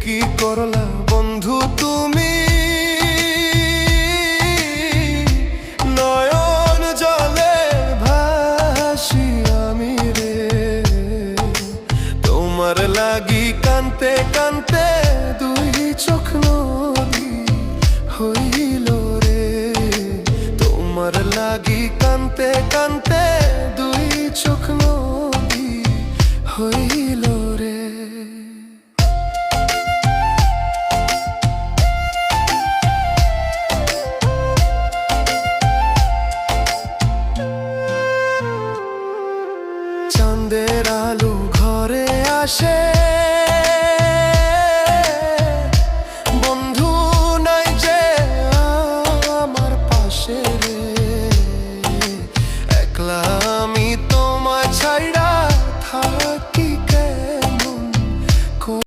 কি করলা বন্ধু তুমি, নয়ন জলে ভাসি আমি রে। তোমার লাগি কানতে কানতে দুই চোখ নদী হইল রে। তোমার লাগি কানতে কানতে দুই চোখ নদী হইল রে। চাঁদের আলো ঘরে আসে,